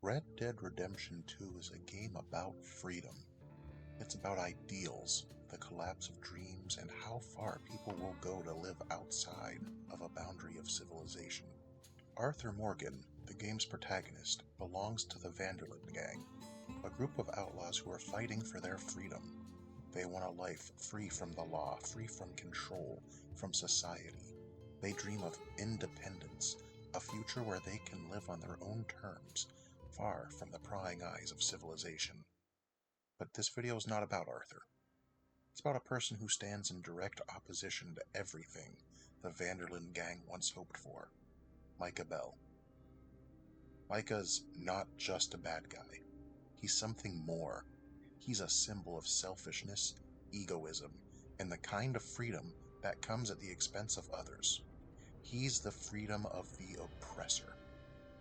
Red Dead Redemption 2 is a game about freedom. It's about ideals, the collapse of dreams, and how far people will go to live outside of a boundary of civilization. Arthur Morgan, the game's protagonist, belongs to the Vanderlyn Gang, a group of outlaws who are fighting for their freedom. They want a life free from the law, free from control, from society. They dream of independence, a future where they can live on their own terms, far from the prying eyes of civilization. But this video is not about Arthur. It's about a person who stands in direct opposition to everything the Vanderlyn Gang once hoped for. Micah Bell. Micah's not just a bad guy. He's something more. He's a symbol of selfishness, egoism, and the kind of freedom that comes at the expense of others. He's the freedom of the oppressor.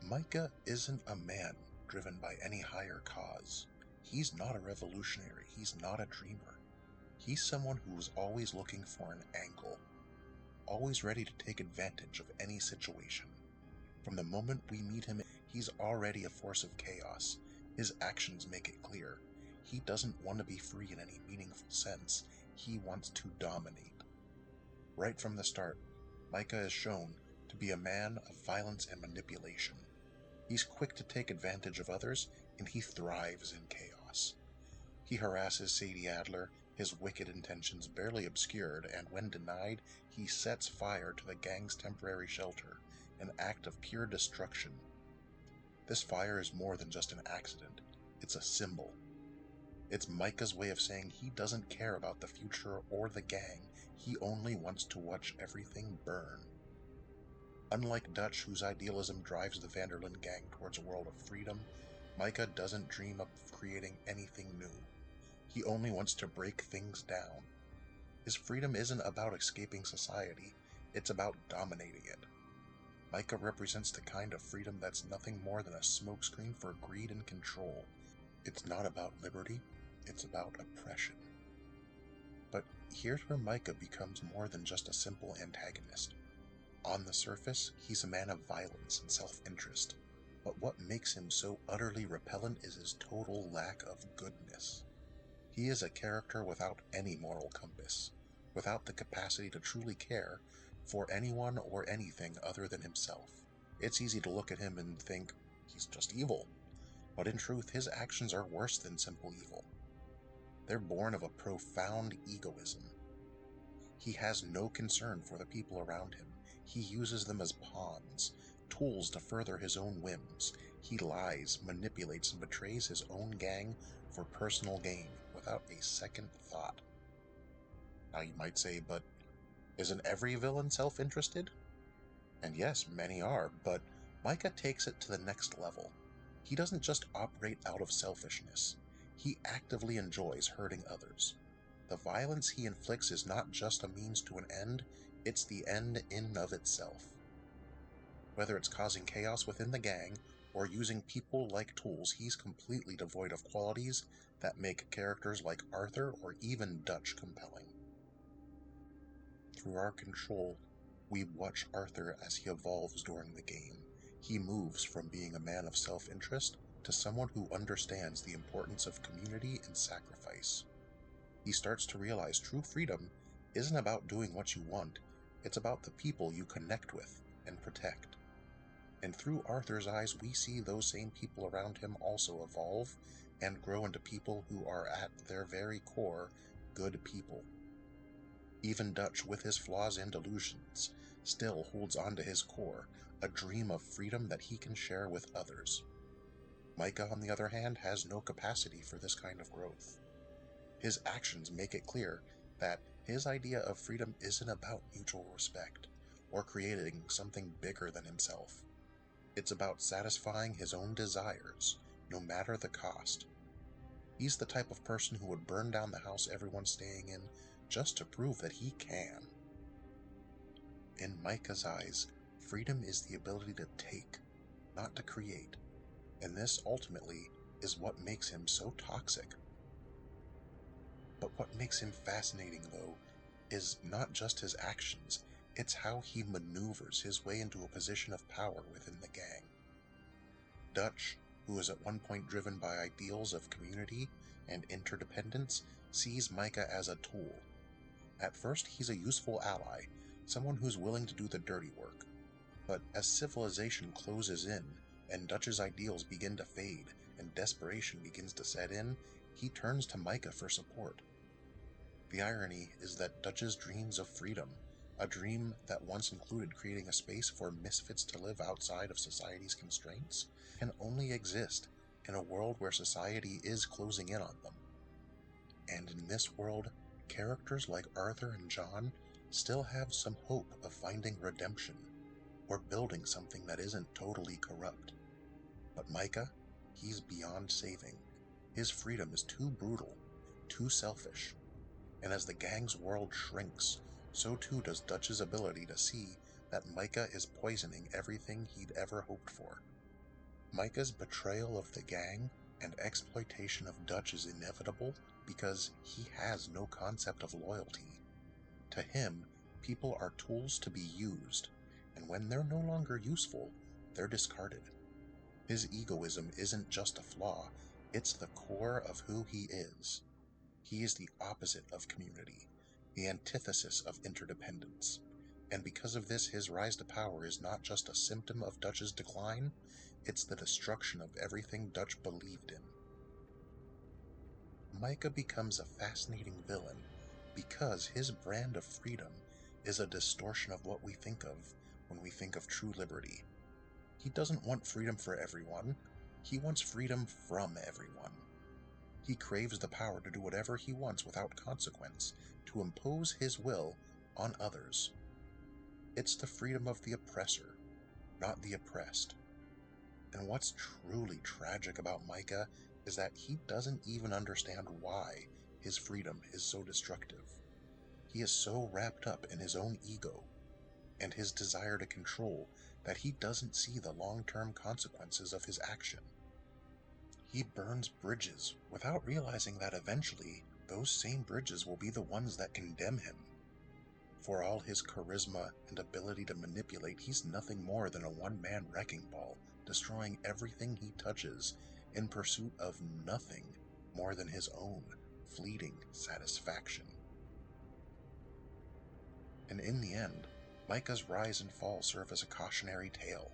Micah isn't a man driven by any higher cause. He's not a revolutionary. He's not a dreamer. He's someone who's always looking for an angle, always ready to take advantage of any situation. From the moment we meet him, he's already a force of chaos. His actions make it clear. He doesn't want to be free in any meaningful sense. He wants to dominate. Right from the start, Micah is shown to be a man of violence and manipulation. He's quick to take advantage of others, and he thrives in chaos. He harasses Sadie Adler, his wicked intentions barely obscured, and when denied, he sets fire to the gang's temporary shelter, an act of pure destruction. This fire is more than just an accident. It's a symbol. It's Micah's way of saying he doesn't care about the future or the gang. He only wants to watch everything burn. Unlike Dutch, whose idealism drives the Vanderlyn Gang towards a world of freedom, Micah doesn't dream of creating anything new. He only wants to break things down. His freedom isn't about escaping society, it's about dominating it. Micah represents the kind of freedom that's nothing more than a smokescreen for greed and control. It's not about liberty, it's about oppression. But here's where Micah becomes more than just a simple antagonist. On the surface, he's a man of violence and self-interest, but what makes him so utterly repellent is his total lack of goodness. He is a character without any moral compass, without the capacity to truly care for anyone or anything other than himself. It's easy to look at him and think, he's just evil. But in truth, his actions are worse than simple evil. They're born of a profound egoism. He has no concern for the people around him. He uses them as pawns, tools to further his own whims. He lies, manipulates, and betrays his own gang for personal gain without a second thought. Now you might say, but isn't every villain self-interested? And yes, many are, but Micah takes it to the next level. He doesn't just operate out of selfishness. He actively enjoys hurting others. The violence he inflicts is not just a means to an end, it's the end in and of itself. Whether it's causing chaos within the gang or using people like tools, he's completely devoid of qualities that make characters like Arthur or even Dutch compelling. Through our control, we watch Arthur as he evolves during the game. He moves from being a man of self-interest to someone who understands the importance of community and sacrifice. He starts to realize true freedom isn't about doing what you want, it's about the people you connect with and protect. And through Arthur's eyes, we see those same people around him also evolve and grow into people who are at their very core good people. Even Dutch, with his flaws and delusions, still holds on to his core, a dream of freedom that he can share with others. Micah, on the other hand, has no capacity for this kind of growth. His actions make it clear that his idea of freedom isn't about mutual respect or creating something bigger than himself. It's about satisfying his own desires, no matter the cost. He's the type of person who would burn down the house everyone's staying in just to prove that he can. In Micah's eyes, freedom is the ability to take, not to create, and this ultimately is what makes him so toxic. But what makes him fascinating, though, is not just his actions, it's how he maneuvers his way into a position of power within the gang. Dutch, who is at one point driven by ideals of community and interdependence, sees Micah as a tool. At first, he's a useful ally, someone who's willing to do the dirty work. But as civilization closes in, and Dutch's ideals begin to fade, and desperation begins to set in, he turns to Micah for support. The irony is that Dutch's dreams of freedom, a dream that once included creating a space for misfits to live outside of society's constraints, can only exist in a world where society is closing in on them. And in this world, characters like Arthur and John still have some hope of finding redemption, or building something that isn't totally corrupt. But Micah, he's beyond saving. His freedom is too brutal, too selfish. And as the gang's world shrinks, so too does Dutch's ability to see that Micah is poisoning everything he'd ever hoped for. Micah's betrayal of the gang and exploitation of Dutch is inevitable because he has no concept of loyalty. To him, people are tools to be used, and when they're no longer useful, they're discarded. His egoism isn't just a flaw, it's the core of who he is. He is the opposite of community, the antithesis of interdependence. And because of this, his rise to power is not just a symptom of Dutch's decline, it's the destruction of everything Dutch believed in. Micah becomes a fascinating villain because his brand of freedom is a distortion of what we think of when we think of true liberty. He doesn't want freedom for everyone, he wants freedom from everyone. He craves the power to do whatever he wants without consequence, to impose his will on others. It's the freedom of the oppressor, not the oppressed. And what's truly tragic about Micah is that he doesn't even understand why his freedom is so destructive. He is so wrapped up in his own ego and his desire to control that he doesn't see the long-term consequences of his action. He burns bridges without realizing that eventually those same bridges will be the ones that condemn him. For all his charisma and ability to manipulate, he's nothing more than a one-man wrecking ball, destroying everything he touches in pursuit of nothing more than his own fleeting satisfaction. And in the end, Micah's rise and fall serve as a cautionary tale.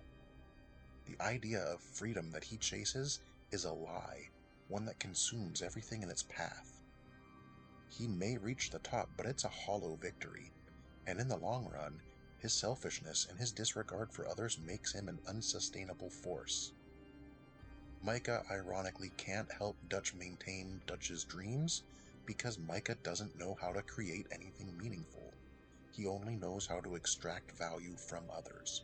The idea of freedom that he chases is a lie, one that consumes everything in its path. He may reach the top, but it's a hollow victory, and in the long run, his selfishness and his disregard for others makes him an unsustainable force. Micah ironically can't help Dutch maintain Dutch's dreams because Micah doesn't know how to create anything meaningful. He only knows how to extract value from others.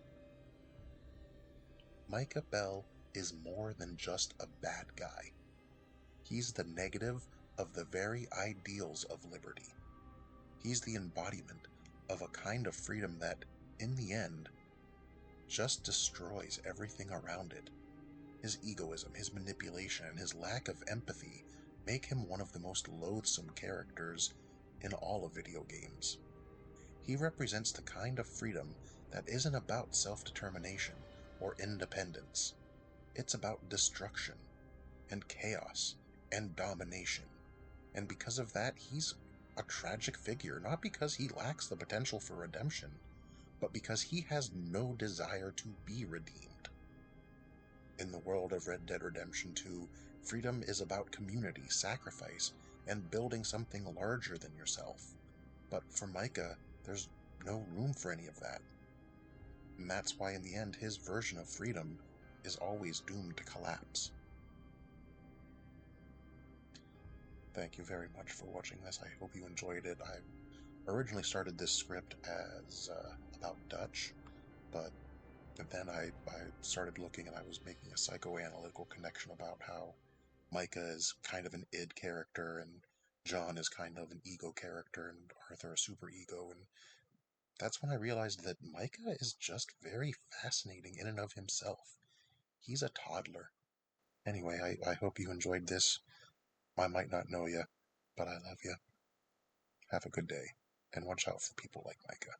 Micah Bell is more than just a bad guy. He's the negative of the very ideals of liberty. He's the embodiment of a kind of freedom that, in the end, just destroys everything around it. His egoism, his manipulation, and his lack of empathy make him one of the most loathsome characters in all of video games. He represents the kind of freedom that isn't about self-determination or independence. It's about destruction and chaos and domination. And because of that, he's a tragic figure, not because he lacks the potential for redemption, but because he has no desire to be redeemed. In the world of Red Dead Redemption 2, freedom is about community, sacrifice, and building something larger than yourself. But for Micah, there's no room for any of that. And that's why in the end, his version of freedom is always doomed to collapse. Thank you very much for watching this. I hope you enjoyed it. I originally started this script as about Dutch, but then I started looking and I was making a psychoanalytical connection about how Micah is kind of an id character and John is kind of an ego character and Arthur a super ego, and that's when I realized that Micah is just very fascinating in and of himself. He's a toddler. Anyway, I hope you enjoyed this. I might not know you, but I love you. Have a good day, and watch out for people like Micah.